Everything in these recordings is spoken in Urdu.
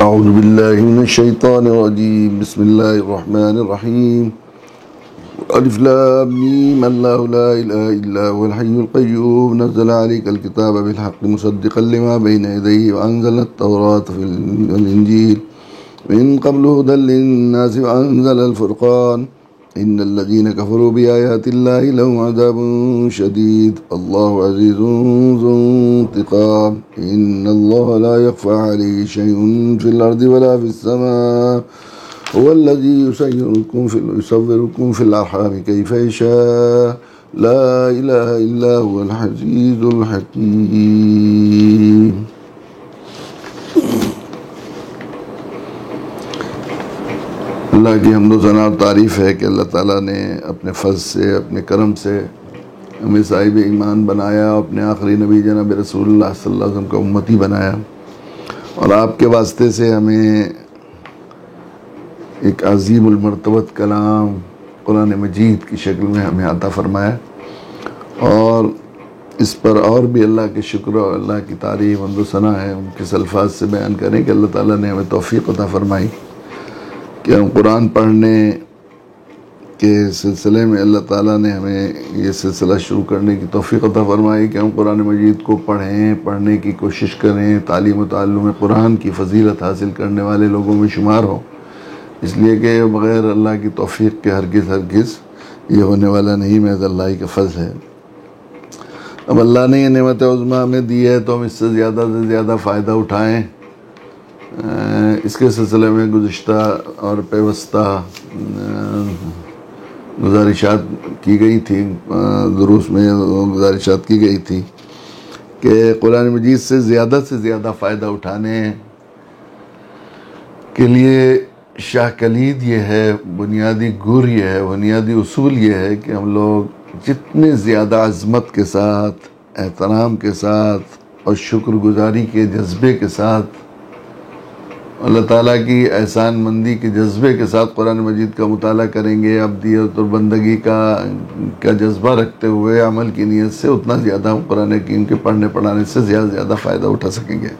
اعوذ باللہ من الشیطان الرجیم بسم اللہ الرحمن الرحیم الف لام میم اللہ لا الہ الا هو الحی القیوم نزل علیک الکتاب بالحق مصدقا لما بین یدیہ وانزل التوراۃ والانجیل من قبل هدى للناس وانزل الفرقان ان الذين كفروا بآيات الله لهم عذاب شديد الله عزيز ذو انتقام ان الله لا يخفى عليه شيء في الارض ولا في السماء هو الذي يصوركم في الارحام كيف يشاء لا اله الا هو العزيز الحكيم. اللہ کی حمد و ثنا اور تعریف ہے کہ اللہ تعالیٰ نے اپنے فضل سے اپنے کرم سے ہمیں صاحب ایمان بنایا، اپنے آخری نبی جناب رسول اللہ صلی اللہ علیہ وسلم کا امتی بنایا، اور آپ کے واسطے سے ہمیں ایک عظیم المرتبت کلام قرآن مجید کی شکل میں ہمیں عطا فرمایا، اور اس پر اور بھی اللہ کے شکر اور اللہ کی تعریف حمد و ثنا ہے ان کس الفاظ سے بیان کریں کہ اللہ تعالیٰ نے ہمیں توفیق عطا فرمائی کہ ہم قرآن پڑھنے کے سلسلے میں اللہ تعالیٰ نے ہمیں یہ سلسلہ شروع کرنے کی توفیق عطا فرمائی کہ ہم قرآن مجید کو پڑھنے کی کوشش کریں، تعلیم و تعلم قرآن کی فضیلت حاصل کرنے والے لوگوں میں شمار ہو، اس لیے کہ بغیر اللہ کی توفیق کے ہرگز یہ ہونے والا نہیں، محض اللہ کا فضل ہے۔ اب اللہ نے یہ نعمت عظمیٰ ہمیں دی ہے تو ہم اس سے زیادہ فائدہ اٹھائیں۔ اس کے سلسلے میں گزشتہ اور پیوستہ گزارشات کی گئی تھی، دروس میں گزارشات کی گئی تھی کہ قرآن مجید سے زیادہ فائدہ اٹھانے کے لیے شاہ کلید یہ ہے، بنیادی گر یہ ہے، بنیادی اصول یہ ہے کہ ہم لوگ جتنے زیادہ عظمت کے ساتھ، احترام کے ساتھ اور شکر گزاری کے جذبے کے ساتھ، اللہ تعالیٰ کی احسان مندی کے جذبے کے ساتھ قرآن مجید کا مطالعہ کریں گے، عبدیت اور بندگی کا جذبہ رکھتے ہوئے عمل کی نیت سے، اتنا زیادہ ہم قرآن حکیم کے پڑھنے پڑھانے سے زیادہ فائدہ اٹھا سکیں گے۔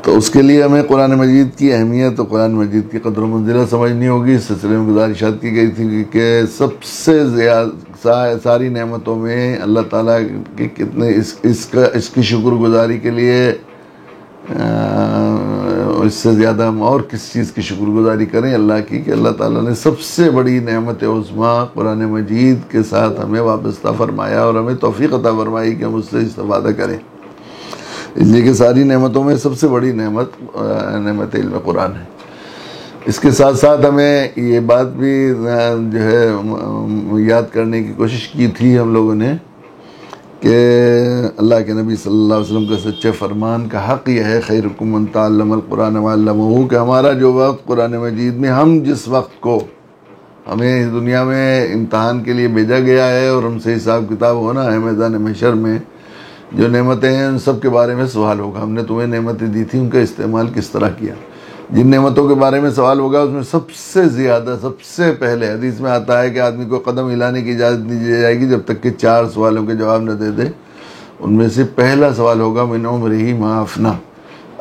تو اس کے لیے ہمیں قرآن مجید کی اہمیت اور قرآن مجید کی قدر و منزلت سمجھنی ہوگی۔ اس سلسلے میں گزارشات کی گئی تھی کہ سب سے زیادہ ساری نعمتوں میں اللہ تعالیٰ کے کتنے اس کی شکر گزاری کے لیے اس سے زیادہ ہم اور کس چیز کی شکر گزاری کریں اللہ کی، کہ اللہ تعالیٰ نے سب سے بڑی نعمت عظمیٰ قرآن مجید کے ساتھ ہمیں وابستہ فرمایا اور ہمیں توفیق عطا فرمائی کہ ہم اس سے استفادہ کریں، اس لیے کہ ساری نعمتوں میں سب سے بڑی نعمت علم قرآن ہے۔ اس کے ساتھ ساتھ ہمیں یہ بات بھی جو ہے یاد کرنے کی کوشش کی تھی ہم لوگوں نے کہ اللہ کے نبی صلی اللہ علیہ وسلم کا سچے فرمان کا حق یہ ہے، خیرکم من تعلم القرآن وعلمہ، کہ ہمارا جو وقت قرآن مجید میں، ہم جس وقت کو ہمیں دنیا میں امتحان کے لیے بھیجا گیا ہے اور ہم سے حساب کتاب ہونا ہے میدان محشر میں، جو نعمتیں ہیں ان سب کے بارے میں سوال ہوگا۔ ہم نے تمہیں نعمتیں دی تھی، ان کا استعمال کس طرح کیا؟ جن نعمتوں کے بارے میں سوال ہوگا اس میں سب سے پہلے حدیث میں آتا ہے کہ آدمی کو قدم ہلانے کی اجازت نہیں دی جائے گی جب تک کہ 4 سوالوں کے جواب نہ دے دے۔ ان میں سے پہلا سوال ہوگا من عمرہ ما افنی،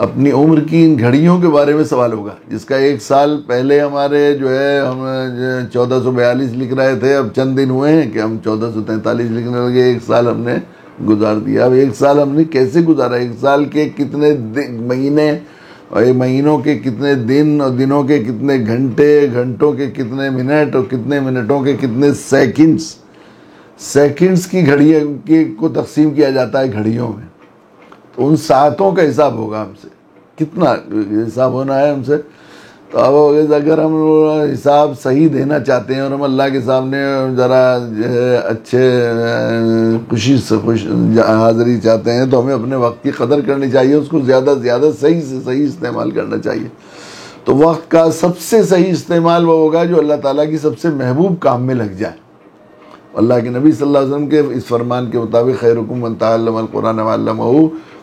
اپنی عمر کی ان گھڑیوں کے بارے میں سوال ہوگا، جس کا 1 سال پہلے ہمارے جو ہے ہم 1442 لکھ رہے تھے، اب چند دن ہوئے ہیں کہ ہم 1443 لکھنے لگے، 1 سال ہم نے گزار دیا۔ اب 1 سال ہم نے کیسے گزارا؟ 1 سال کے کتنے مہینے اور مہینوں کے کتنے دن اور دنوں کے کتنے گھنٹے، گھنٹوں کے کتنے منٹ اور کتنے منٹوں کے کتنے سیکنڈز کی گھڑی کو تقسیم کیا جاتا ہے گھڑیوں میں، تو ان ساعتوں کا حساب ہوگا ہم سے، کتنا حساب ہونا ہے ہم سے۔ تو اب اگر ہم حساب صحیح دینا چاہتے ہیں اور ہم اللہ کے سامنے ذرا اچھے خوشی سے حاضری چاہتے ہیں تو ہمیں اپنے وقت کی قدر کرنی چاہیے، اس کو زیادہ صحیح سے صحیح استعمال کرنا چاہیے۔ تو وقت کا سب سے صحیح استعمال وہ ہوگا جو اللہ تعالیٰ کی سب سے محبوب کام میں لگ جائے۔ اللہ کے نبی صلی اللہ علیہ وسلم کے اس فرمان کے مطابق خیرکم من تعلم القرآن وعلمہ،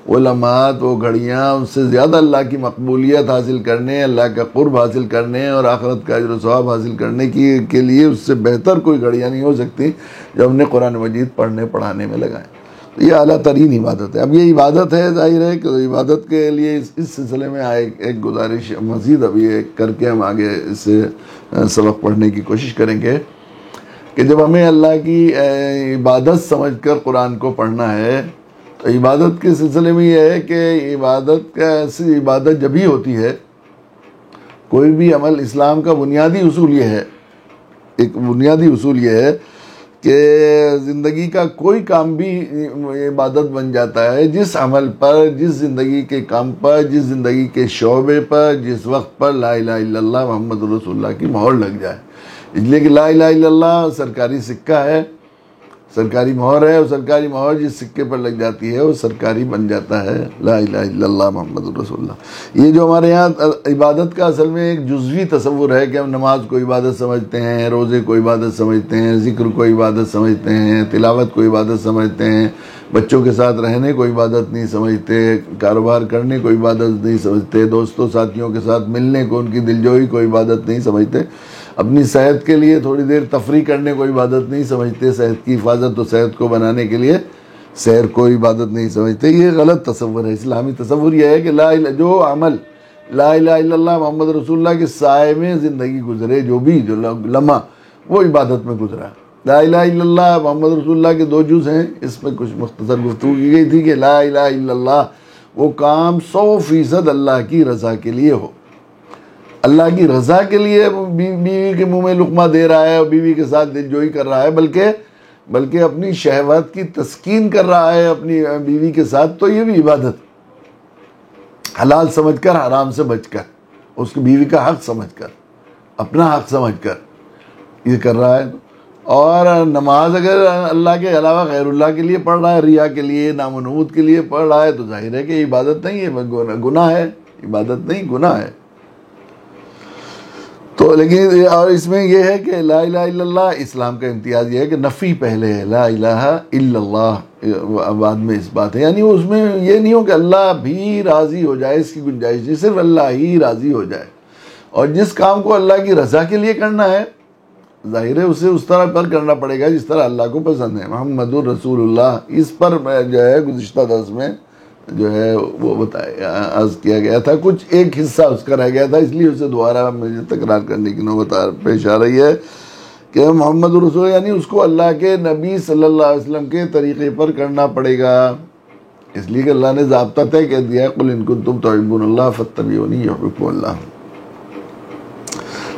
وہ لمحات، وہ گھڑیاں ان سے زیادہ اللہ کی مقبولیت حاصل کرنے، اللہ کا قرب حاصل کرنے اور آخرت کا اجر و ثواب حاصل کرنے کے لیے اس سے بہتر کوئی گھڑیاں نہیں ہو سکتی جو ہم نے قرآن مجید پڑھنے پڑھانے میں لگائیں۔ یہ اعلیٰ ترین عبادت ہے. اب یہ عبادت ہے، ظاہر ہے کہ عبادت کے لیے اس سلسلے میں ایک گزارش مزید ابھی ایک کر کے ہم آگے اس سے سبق پڑھنے کی کوشش کریں گے کہ جب ہمیں اللہ کی عبادت سمجھ کر قرآن کو پڑھنا ہے تو عبادت کے سلسلے میں یہ ہے کہ عبادت جب ہی ہوتی ہے، کوئی بھی عمل، اسلام کا بنیادی اصول یہ ہے، ایک بنیادی اصول یہ ہے کہ زندگی کا کوئی کام بھی عبادت بن جاتا ہے جس عمل پر، جس زندگی کے کام پر، جس زندگی کے شعبے پر، جس وقت پر لا الہ الا اللہ محمد رسول اللہ کی مہر لگ جائے. اس لیے کہ لا الہ الا اللہ سرکاری سکہ ہے، سرکاری مہر ہے، اور سرکاری مہر جس سکے پر لگ جاتی ہے وہ سرکاری بن جاتا ہے لا الہ الا اللہ محمد رسول اللہ. یہ جو ہمارے یہاں عبادت کا اصل میں ایک جزوی تصور ہے کہ ہم نماز کو عبادت سمجھتے ہیں، روزے کو عبادت سمجھتے ہیں، ذکر کو عبادت سمجھتے ہیں، تلاوت کو عبادت سمجھتے ہیں، بچوں کے ساتھ رہنے کو عبادت نہیں سمجھتے، کاروبار کرنے کو عبادت نہیں سمجھتے، دوستوں ساتھیوں کے ساتھ ملنے کو، ان کی دلجوئی کو عبادت نہیں سمجھتے، اپنی صحت کے لیے تھوڑی دیر تفریح کرنے کو عبادت نہیں سمجھتے، صحت کی حفاظت و صحت کو بنانے کے لیے سیر کو عبادت نہیں سمجھتے. یہ غلط تصور ہے. اسلامی تصور یہ ہے کہ جو عمل لا الہ الا اللہ محمد رسول اللہ کے سائے میں زندگی گزرے، جو لمحہ وہ عبادت میں گزرا. لا الہ الا اللہ محمد رسول اللہ کے 2 جز ہیں، اس میں کچھ مختصر گفتگو کی گئی تھی کہ لا الہ الا اللہ وہ کام 100% اللہ کی رضا کے لیے ہو، اللہ کی رضا کے لیے بیوی کے منہ میں لقمہ دے رہا ہے اور بیوی کے ساتھ دلجوئی کر رہا ہے، بلکہ اپنی شہوات کی تسکین کر رہا ہے اپنی بیوی کے ساتھ، تو یہ بھی عبادت، حلال سمجھ کر، حرام سے بچ کر، اس کی بیوی کا حق سمجھ کر، اپنا حق سمجھ کر یہ کر رہا ہے. اور نماز اگر اللہ کے علاوہ غیر اللہ کے لیے پڑھ رہا ہے، ریا کے لیے، نام و نمود کے لیے پڑھ رہا ہے، تو ظاہر ہے کہ عبادت نہیں ہے، گناہ ہے. عبادت نہیں، گناہ ہے. تو لیکن اور اس میں یہ ہے کہ لا الہ الا اللہ اسلام کا امتیاز یہ ہے کہ نفی پہلے ہے، لا الہ الا اللہ بعد میں اس بات ہے. یعنی اس میں یہ نہیں ہو کہ اللہ بھی راضی ہو جائے، اس کی گنجائش نہیں، صرف اللہ ہی راضی ہو جائے. اور جس کام کو اللہ کی رضا کے لیے کرنا ہے، ظاہر ہے اسے اس طرح پر کرنا پڑے گا جس طرح اللہ کو پسند ہے. محمد الرسول اللہ، اس پر جو ہے گزشتہ درس میں جو ہے وہ بتایا، عرض کیا گیا تھا، کچھ ایک حصہ اس کا رہ گیا تھا، اس لیے اسے دوبارہ مجھے تکرار کرنے کی نوبت پیش آ رہی ہے کہ محمد الرسول یعنی اس کو اللہ کے نبی صلی اللہ علیہ وسلم کے طریقے پر کرنا پڑے گا. اس لیے کہ اللہ نے ضابطہ طے کہہ دیا ہے قل ان کنتم تحبون اللہ فاتبعونی یحببکم اللہ.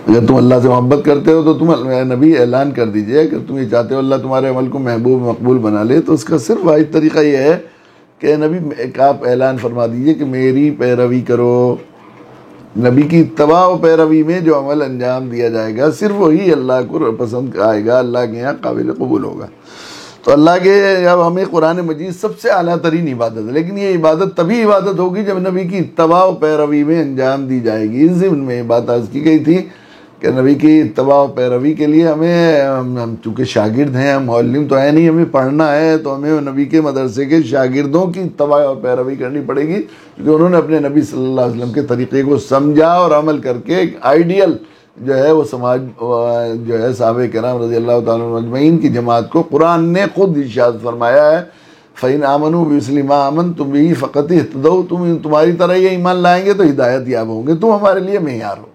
اگر تم اللہ سے محبت کرتے ہو تو تم نبی اعلان کر دیجئے کہ تم یہ چاہتے ہو اللہ تمہارے عمل کو محبوب مقبول بنا لے، تو اس کا صرف واحد طریقہ یہ ہے کہ نبی آپ اعلان فرما دیجئے کہ میری پیروی کرو. نبی کی اتباع و پیروی میں جو عمل انجام دیا جائے گا صرف وہی اللہ کو پسند آئے گا، اللہ کے یہاں قابل قبول ہوگا. تو اللہ کے اب ہمیں قرآن مجید سب سے اعلیٰ ترین عبادت ہے، لیکن یہ عبادت تبھی عبادت ہوگی جب نبی کی اتباع و پیروی میں انجام دی جائے گی. اس ضمن میں بات عرض کی گئی تھی کہ نبی کی اتباع و پیروی کے لیے ہم چونکہ شاگرد ہیں، ہم معلم تو ہے نہیں، ہمیں پڑھنا ہے، تو ہمیں نبی کے مدرسے کے شاگردوں کی اتباع و پیروی کرنی پڑے گی، کیونکہ انہوں نے اپنے نبی صلی اللہ علیہ وسلم کے طریقے کو سمجھا اور عمل کر کے ایک آئیڈیل جو ہے وہ سماج جو ہے صحابہ کرام رضی اللہ تعالیٰ عنہم اجمعین کی جماعت کو قرآن نے خود ارشاد فرمایا ہے فَإِنْ آمَنُوا بِمِثْلِ مَا آمَنْتُمْ بِهِ فَقَدِ اهْتَدَوْا، تمہاری طرح یہ ایمان لائیں گے تو ہدایت یاب ہوں گے، تم ہمارے لیے معیار ہو.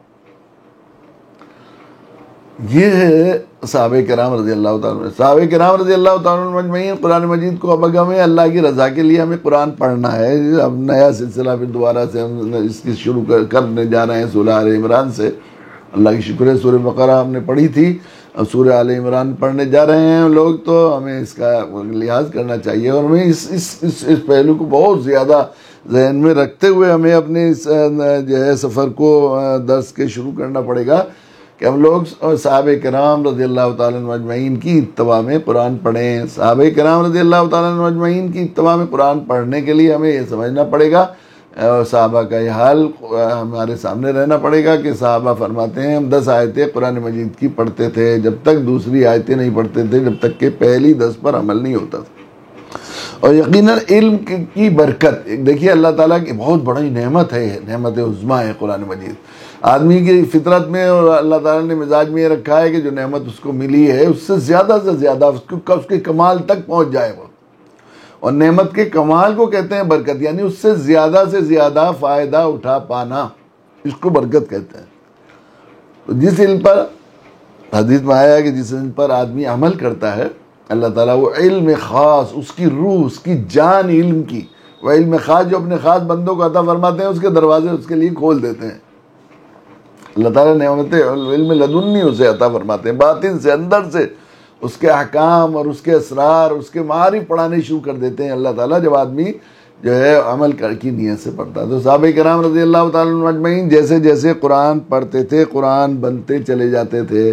یہ ہے صحابہ کرام رضی اللہ تعالیٰ عنہ. صحابہ کرام رضی اللہ تعالیٰ عنہ مجمعین قرآن مجید کو اب ہمیں اللہ کی رضا کے لیے ہمیں قرآن پڑھنا ہے. اب نیا سلسلہ پھر دوبارہ سے ہم اس کی شروع کرنے جا رہے ہیں سورہ آل عمران سے. اللہ کی شکر ہے سورہ بقرہ ہم نے پڑھی تھی، اب سورہ آل عمران پڑھنے جا رہے ہیں لوگ، تو ہمیں اس کا لحاظ کرنا چاہیے اور ہمیں اس پہلو کو بہت زیادہ ذہن میں رکھتے ہوئے ہمیں اپنے اس جو ہے سفر کو درس کے شروع کرنا پڑے گا کہ ہم لوگ صحابہ کرام رضی اللہ تعالیٰ عنہ اجمعین کی اتباع میں قرآن پڑھیں. صحابہ کرام رضی اللہ تعالیٰ عنہ اجمعین کی اتباع میں قرآن پڑھنے کے لیے ہمیں یہ سمجھنا پڑے گا، صحابہ کا یہ حال ہمارے سامنے رہنا پڑے گا کہ صحابہ فرماتے ہیں ہم 10 آیتیں قرآن مجید کی پڑھتے تھے جب تک دوسری آیتیں نہیں پڑھتے تھے، جب تک کہ پہلی 10 پر عمل نہیں ہوتا تھا. اور یقیناً علم کی برکت، دیکھیے اللہ تعالیٰ کی بہت بڑی نعمت ہے، نعمت عظمیٰ ہے قرآن مجید. آدمی کی فطرت میں اور اللہ تعالیٰ نے مزاج میں یہ رکھا ہے کہ جو نعمت اس کو ملی ہے اس سے زیادہ اس کے کمال تک پہنچ جائے. اور نعمت کے کمال کو کہتے ہیں برکت، یعنی اس سے زیادہ فائدہ اٹھا پانا، اس کو برکت کہتے ہیں۔ تو جس علم پر حدیث میں آیا ہے کہ جس علم پر آدمی عمل کرتا ہے، اللہ تعالیٰ وہ علم خاص، اس کی روح، اس کی جان علم کی، وہ علم خاص جو اپنے خاص بندوں کو عطا فرماتے ہیں، اس کے دروازے اس کے لیے کھول دیتے ہیں۔ اللہ تعالیٰ نعمت علم لدنی اسے عطا فرماتے ہیں، باطن سے، اندر سے اس کے احکام اور اس کے اسرار، اس کے معارف پڑھانے شروع کر دیتے ہیں اللہ تعالیٰ، جب آدمی جو ہے عمل کر کی نیت سے پڑھتا ہے۔ تو صحابہ کرام رضی اللہ تعالیٰ عنہم اجمعین جیسے جیسے قرآن پڑھتے تھے، قرآن بنتے چلے جاتے تھے،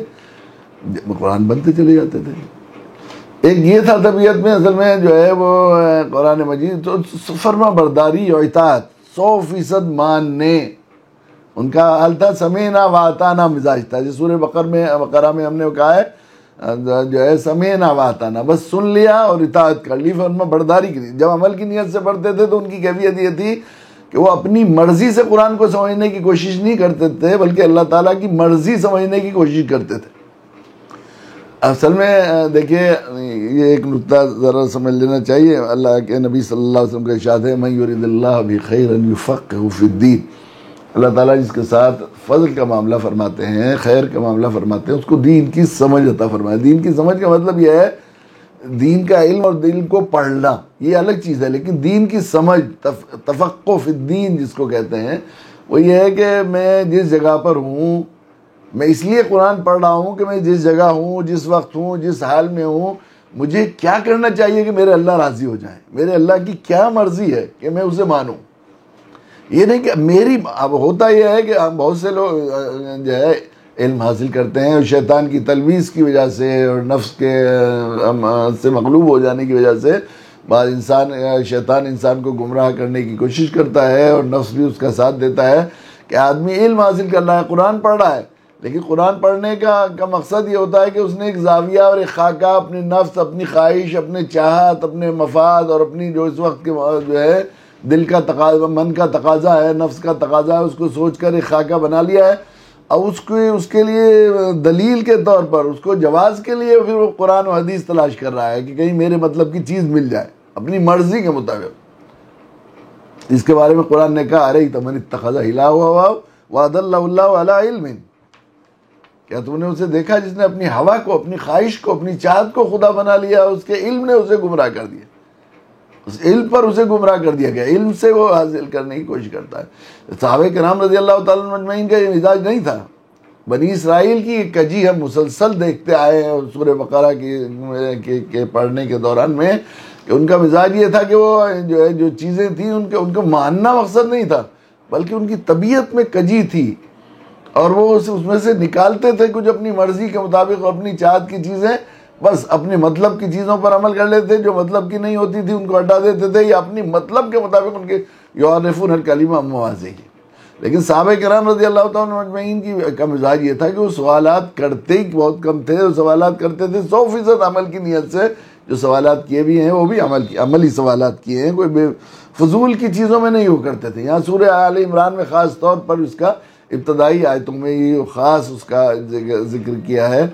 ایک یہ تھا طبیعت میں اصل میں جو ہے وہ قرآن مجید تو فرما برداری اور اطاعت 100% ماننے، ان کا حال تھا سمینا واتانا مزاج تھا، جس سورہ بقرہ میں ہم نے کہا ہے جو ہے سمینا واتانا، بس سن لیا اور اطاعت کر لی، فرما برداری کی۔ جب عمل کی نیت سے پڑھتے تھے تو ان کی کیفیت یہ تھی کہ وہ اپنی مرضی سے قرآن کو سمجھنے کی کوشش نہیں کرتے تھے، بلکہ اللہ تعالیٰ کی مرضی سمجھنے کی کوشش کرتے تھے۔ اصل میں دیکھیے یہ ایک نکتہ ذرا سمجھ لینا چاہیے، اللہ کے نبی صلی اللہ علیہ وسلم کا ارشاد ہے من یرید اللہ بہ خیرا یفقہہ فی الدین، اللہ تعالیٰ جس کے ساتھ فضل کا معاملہ فرماتے ہیں، خیر کا معاملہ فرماتے ہیں، اس کو دین کی سمجھ عطا فرمائے۔ دین کی سمجھ کا مطلب یہ ہے دین کا علم اور دین کو پڑھنا یہ الگ چیز ہے، لیکن دین کی سمجھ، تفقہ فی الدین جس کو کہتے ہیں، وہ یہ ہے کہ میں جس جگہ پر ہوں، میں اس لیے قرآن پڑھ رہا ہوں کہ میں جس جگہ ہوں، جس وقت ہوں، جس حال میں ہوں، مجھے کیا کرنا چاہیے کہ میرے اللہ راضی ہو جائیں، میرے اللہ کی کیا مرضی ہے کہ میں اسے مانوں۔ یہ نہیں کہ میری، اب ہوتا یہ ہے کہ بہت سے لوگ جو ہے علم حاصل کرتے ہیں اور شیطان کی تلویز کی وجہ سے اور نفس کے سے مغلوب ہو جانے کی وجہ سے بعض شیطان انسان کو گمراہ کرنے کی کوشش کرتا ہے، اور نفس بھی اس کا ساتھ دیتا ہے کہ آدمی علم حاصل کر رہا ہے، قرآن پڑھ رہا ہے، لیکن قرآن پڑھنے کا مقصد یہ ہوتا ہے کہ اس نے ایک زاویہ اور ایک خاکہ، اپنی نفس، اپنی خواہش، اپنے چاہت، اپنے مفاد اور اپنی جو اس وقت کے جو ہے دل کا تقاضا، من کا تقاضا ہے، نفس کا تقاضا ہے، اس کو سوچ کر ایک خاکہ بنا لیا ہے، اور اس کے لیے دلیل کے طور پر، اس کو جواز کے لیے پھر وہ قرآن و حدیث تلاش کر رہا ہے کہ کہیں میرے مطلب کی چیز مل جائے اپنی مرضی کے مطابق۔ اس کے بارے میں قرآن نے کہا ارأیت من اتخذ الہہ ہواہ واضلہ اللہ علی علم، کیا تم نے اسے دیکھا جس نے اپنی ہوا کو، اپنی خواہش کو، اپنی چاہت کو خدا بنا لیا، اس کے علم نے اسے گمراہ کر دیا، اس علم پر اسے گمراہ کر دیا گیا، علم سے وہ حاصل کرنے کی کوشش کرتا ہے۔ صحابہ کرام رضی اللہ تعالیٰ عنہ اجمعین کا یہ مزاج نہیں تھا۔ بنی اسرائیل کی کجی ہم مسلسل دیکھتے آئے ہیں سورہ بقرہ کے پڑھنے کے دوران میں، کہ ان کا مزاج یہ تھا کہ وہ جو چیزیں تھیں ان کو ماننا مقصد نہیں تھا، بلکہ ان کی طبیعت میں کجی تھی، اور وہ اس میں سے نکالتے تھے کچھ اپنی مرضی کے مطابق، اپنی چاہت کی چیزیں، بس اپنے مطلب کی چیزوں پر عمل کر لیتے، جو مطلب کی نہیں ہوتی تھی ان کو ہٹا دیتے تھے، یا اپنی مطلب کے مطابق ان کے یعرفون الکلمہ مواضعہ۔ لیکن صحابہ کرام رضی اللہ تعالیٰ اجمعین کا مزاج یہ تھا کہ وہ سوالات کرتے ہی بہت کم تھے، وہ سوالات کرتے تھے 100% عمل کی نیت سے، جو سوالات کیے بھی ہیں وہ بھی عملی سوالات کیے ہیں، کوئی فضول کی چیزوں میں نہیں ہو کرتے تھے۔ یہاں سورہ آل عمران میں خاص طور پر اس کا ابتدائی آیتوں میں یہ خاص اس کا ذکر کیا ہے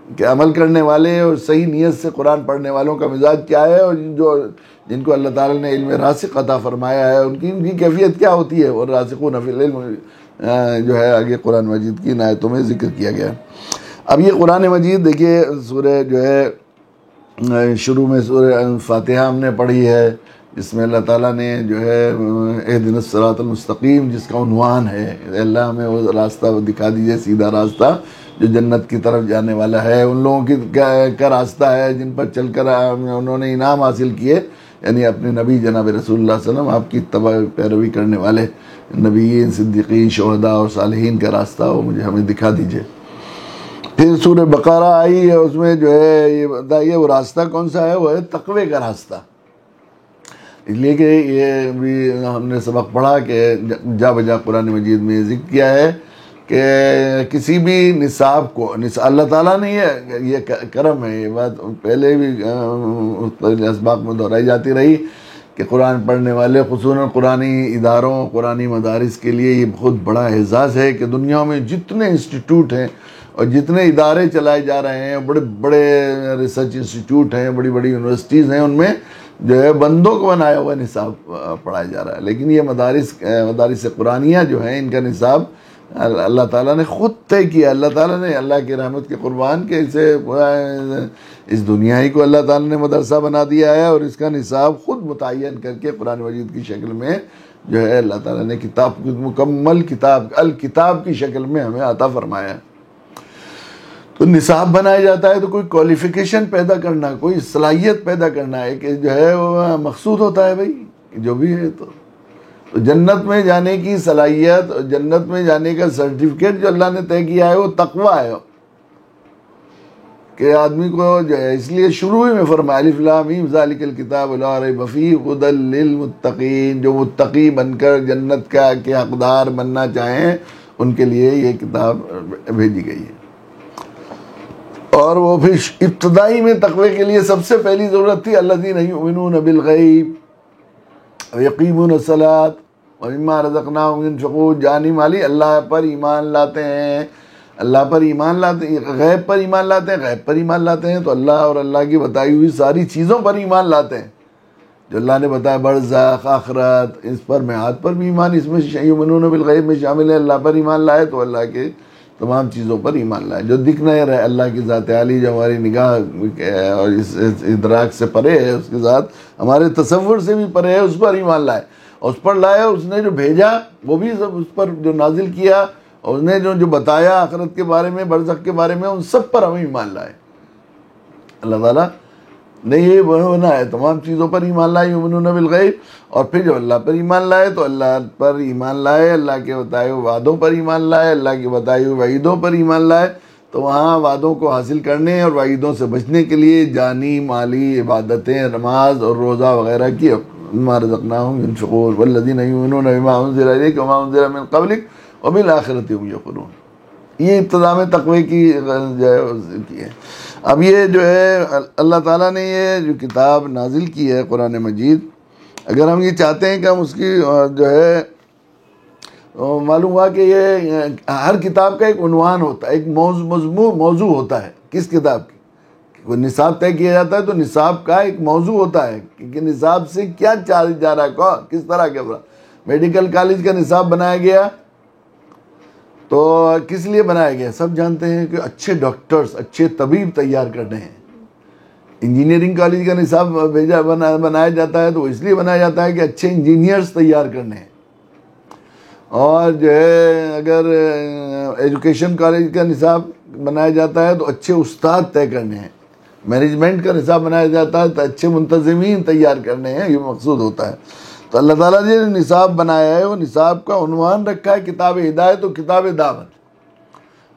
کہ عمل کرنے والے اور صحیح نیت سے قرآن پڑھنے والوں کا مزاج کیا ہے، اور جن کو اللہ تعالیٰ نے علم راسخ عطا فرمایا ہے ان کی کیفیت کیا ہوتی ہے، اور راسخون فی العلم جو ہے آگے قرآن مجید کی آیتوں میں ذکر کیا گیا۔ اب یہ قرآن مجید دیکھیے سورہ جو ہے شروع میں سورہ فاتحہ ہم نے پڑھی ہے، جس میں اللہ تعالیٰ نے جو ہے اہدنا الصراط المستقیم جس کا عنوان ہے، اللہ ہمیں وہ راستہ دکھا دیجئے، سیدھا راستہ جو جنت کی طرف جانے والا ہے، ان لوگوں کی کا راستہ ہے جن پر چل کر انہوں نے انعام حاصل کیے، یعنی اپنے نبی جناب رسول اللہ صلی اللہ علیہ وسلم، آپ کی اتباع پیروی کرنے والے نبیین، صدیقین، شہداء اور صالحین کا راستہ وہ ہمیں دکھا دیجئے۔ پھر سورہ بقرہ آئی ہے، اس میں جو ہے یہ بتائیے وہ راستہ کون سا ہے، وہ ہے تقوی کا راستہ۔ اس لیے کہ یہ بھی ہم نے سبق پڑھا کہ جا بجا قرآن مجید میں ذکر کیا ہے کہ کسی بھی نصاب کو اللہ تعالیٰ نے یہ کرم ہے، یہ بات پہلے بھی اسباق میں دہرائی جاتی رہی کہ قرآن پڑھنے والے خصوصاً قرآنی اداروں، قرآنی مدارس کے لیے یہ بہت بڑا اعزاز ہے کہ دنیا میں جتنے انسٹیٹیوٹ ہیں اور جتنے ادارے چلائے جا رہے ہیں، بڑے بڑے ریسرچ انسٹیٹیوٹ ہیں، بڑی بڑی یونیورسٹیز ہیں، ان میں جو ہے بندوں کو بنایا ہوا نصاب پڑھایا جا رہا ہے، لیکن یہ مدارس قرآنیہ جو ہیں ان کا نصاب اللہ تعالیٰ نے خود طے کیا. اللہ تعالیٰ نے، اللہ کی رحمت کے قربان کے اسے اس دنیا ہی کو اللہ تعالیٰ نے مدرسہ بنا دیا ہے، اور اس کا نصاب خود متعین کر کے قرآن مجید کی شکل میں جو ہے اللہ تعالیٰ نے کتاب، مکمل کتاب، الکتاب کی شکل میں ہمیں عطا فرمایا ہے. تو نصاب بنایا جاتا ہے تو کوئی کوالیفیکیشن پیدا کرنا، کوئی صلاحیت پیدا کرنا ہے کہ جو ہے وہ مقصود ہوتا ہے. بھائی جو بھی ہے تو جنت میں جانے کی صلاحیت، جنت میں جانے کا سرٹیفکیٹ جو اللہ نے طے کیا ہے وہ تقویٰ ہے کہ آدمی کو جو ہے، اس لیے شروع میں فرمایا الف لام میم ذالک الکتاب لا ریب فیہ ھدی للمتقین، جو متقی بن کر جنت کے حقدار بننا چاہیں ان کے لیے یہ کتاب بھیجی گئی ہے. اور وہ بھی ابتدائی میں تقوی کے لیے سب سے پہلی ضرورت تھی الذین یؤمنون بالغیب ویقیمون الصلاۃ ومما رزقناہم ينفقون، جانی مالی اللہ پر ایمان لاتے ہیں، اللہ پر ایمان لاتے ہیں، غیب پر ایمان لاتے ہیں، غیب پر ایمان لاتے ہیں تو اللہ اور اللہ کی بتائی ہوئی ساری چیزوں پر ایمان لاتے ہیں جو اللہ نے بتایا، برزخ، آخرت، اس پر میعاد پر بھی ایمان، اس میں یؤمنون بالغیب میں شامل ہے. اللہ پر ایمان لائے تو اللہ کے تمام چیزوں پر ایمان لائے، جو دکھ نہیں رہے اللہ کی ذات عالی جو ہماری نگاہ اور اس ادراک سے پرے ہے، اس کے ساتھ ہمارے تصور سے بھی پرے ہے، اس پر ایمان لائے. اور اس پر لائے، اس نے جو بھیجا وہ بھی سب، اس پر جو نازل کیا اور اس نے جو بتایا آخرت کے بارے میں، برزخ کے بارے میں، ان سب پر ہمیں ایمان لائے. اللہ تعالیٰ نے یہ بنا ہے، تمام چیزوں پر ایمان لائے، یؤمنون بالغیب. اور پھر جو اللہ پر ایمان لائے تو اللہ پر ایمان لائے، اللہ کے بتائے ہوئے وعدوں پر ایمان لائے، اللہ کی بتائی ہوئی وعیدوں پر ایمان لائے. تو وہاں وعدوں کو حاصل کرنے اور وعیدوں سے بچنے کے لیے جانی مالی عبادتیں، نماز اور روزہ وغیرہ کی. مما رزقناہم ينفقون والذین یؤمنون بما انزل الیک وما انزل من قبلک وبالآخرۃ هم یوقنون. یہ ابتدا میں تقوی کی جو ہے. اب یہ جو ہے اللہ تعالیٰ نے یہ جو کتاب نازل کی ہے قرآن مجید، اگر ہم یہ چاہتے ہیں کہ ہم اس کی جو ہے معلوم ہوا کہ یہ ہر کتاب کا ایک عنوان ہوتا ہے، ایک موضوع ہوتا ہے. کس کتاب کی کوئی نصاب طے کیا جاتا ہے تو نصاب کا ایک موضوع ہوتا ہے کہ نصاب سے کیا چاہا جا رہا ہے، کس طرح کے. میڈیکل کالج کا نصاب بنایا گیا تو کس لیے بنایا گیا؟ سب جانتے ہیں کہ اچھے ڈاکٹرز، اچھے طبیب تیار کرنے ہیں. انجینئرنگ کالج کا نصاب بنایا جاتا ہے تو اس لیے بنایا جاتا ہے کہ اچھے انجینئرز تیار کرنے ہیں. اور جو ہے اگر ایجوکیشن کالج کا نصاب بنایا جاتا ہے تو اچھے استاد طے کرنے ہیں. مینجمنٹ کا نصاب بنایا جاتا ہے تو اچھے منتظمین تیار کرنے ہیں، یہ مقصود ہوتا ہے. تو اللہ تعالیٰ نے جو نصاب بنایا ہے وہ نصاب کا عنوان رکھا ہے کتاب ہدایت و کتاب دعوت.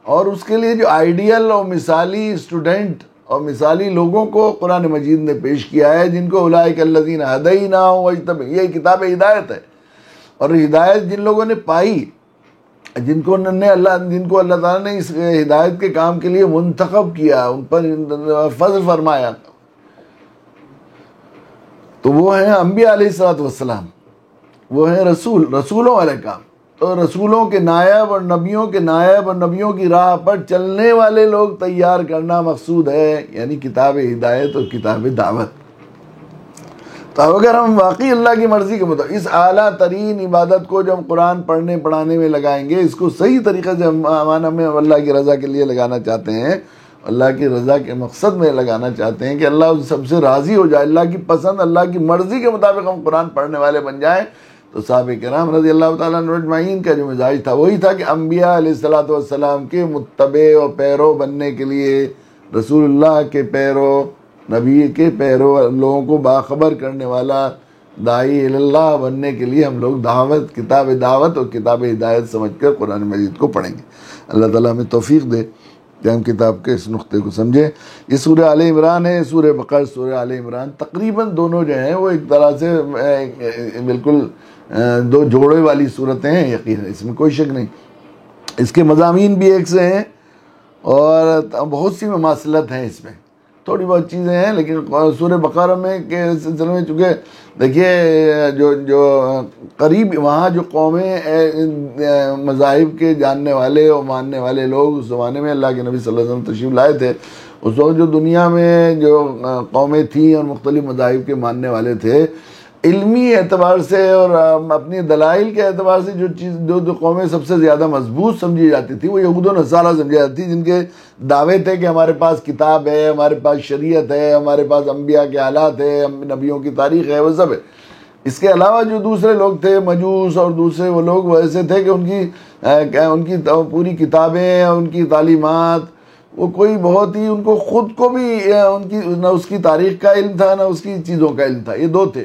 اور اس کے لیے جو آئیڈیل اور مثالی اسٹوڈنٹ اور مثالی لوگوں کو قرآن مجید نے پیش کیا ہے، جن کو اولئک الذین ھدیناھم واجتبیٰ، یہ کتاب ہدایت ہے. اور ہدایت جن لوگوں نے پائی، جن کو اللہ تعالیٰ نے اس ہدایت کے کام کے لیے منتخب کیا، ان پر فضل فرمایا، تو وہ ہیں انبیاء علیہ السلام، وہ ہیں رسولوں والے کام. تو رسولوں کے نائب اور نبیوں کے نائب اور نبیوں کی راہ پر چلنے والے لوگ تیار کرنا مقصود ہے، یعنی کتاب ہدایت اور کتاب دعوت. تو اگر ہم واقعی اللہ کی مرضی کے مطابق اس اعلیٰ ترین عبادت کو جو ہم قرآن پڑھنے پڑھانے میں لگائیں گے، اس کو صحیح طریقے سے ہم اللہ کی رضا کے لیے لگانا چاہتے ہیں، اللہ کی رضا کے مقصد میں لگانا چاہتے ہیں کہ اللہ سب سے راضی ہو جائے، اللہ کی پسند، اللہ کی مرضی کے مطابق ہم قرآن پڑھنے والے بن جائیں، تو صحابہ کرام رضی اللہ تعالیٰ عنہ اجمعین کا جو مزاج تھا وہی تھا کہ انبیاء علیہ السلام کے متبع و پیرو بننے کے لیے، رسول اللہ کے پیرو، نبی کے پیرو، لوگوں کو باخبر کرنے والا داعی اللہ بننے کے لیے ہم لوگ کتاب دعوت اور کتاب ہدایت سمجھ کر قرآن مجید کو پڑھیں گے. اللہ تعالیٰ ہمیں توفیق دے کہ ہم کتاب کے اس نقطے کو سمجھیں. یہ سورہ آل عمران ہے، سورہ بقرہ، سورہ آل عمران تقریباً دونوں جو ہیں وہ ایک طرح سے بالکل دو جوڑے والی صورتیں ہیں، یقیناً اس میں کوئی شک نہیں. اس کے مضامین بھی ایک سے ہیں اور بہت سی مماثلت ہیں اس میں. تھوڑی بہت چیزیں ہیں، لیکن سورہ بقرہ میں کے سلسلے میں چونکہ دیکھیے جو قریب وہاں جو قومیں مذاہب کے جاننے والے اور ماننے والے لوگ اس زمانے میں اللہ کے نبی صلی اللہ علیہ وسلم تشریف لائے تھے، اس وقت جو دنیا میں جو قومیں تھیں اور مختلف مذاہب کے ماننے والے تھے، علمی اعتبار سے اور اپنی دلائل کے اعتبار سے جو قومیں سب سے زیادہ مضبوط سمجھی جاتی تھی وہ یہود و نصارہ سمجھی جاتی تھی، جن کے دعوے تھے کہ ہمارے پاس کتاب ہے، ہمارے پاس شریعت ہے، ہمارے پاس انبیاء کے حالات ہے، نبیوں کی تاریخ ہے، وہ سب ہے۔ اس کے علاوہ جو دوسرے لوگ تھے، مجوس اور دوسرے وہ لوگ، وہ ایسے تھے کہ ان کی پوری کتابیں، ان کی تعلیمات، وہ کوئی بہت ہی ان کو خود کو بھی نہ اس کی تاریخ کا علم تھا، نہ اس کی چیزوں کا علم تھا۔ یہ دو تھے۔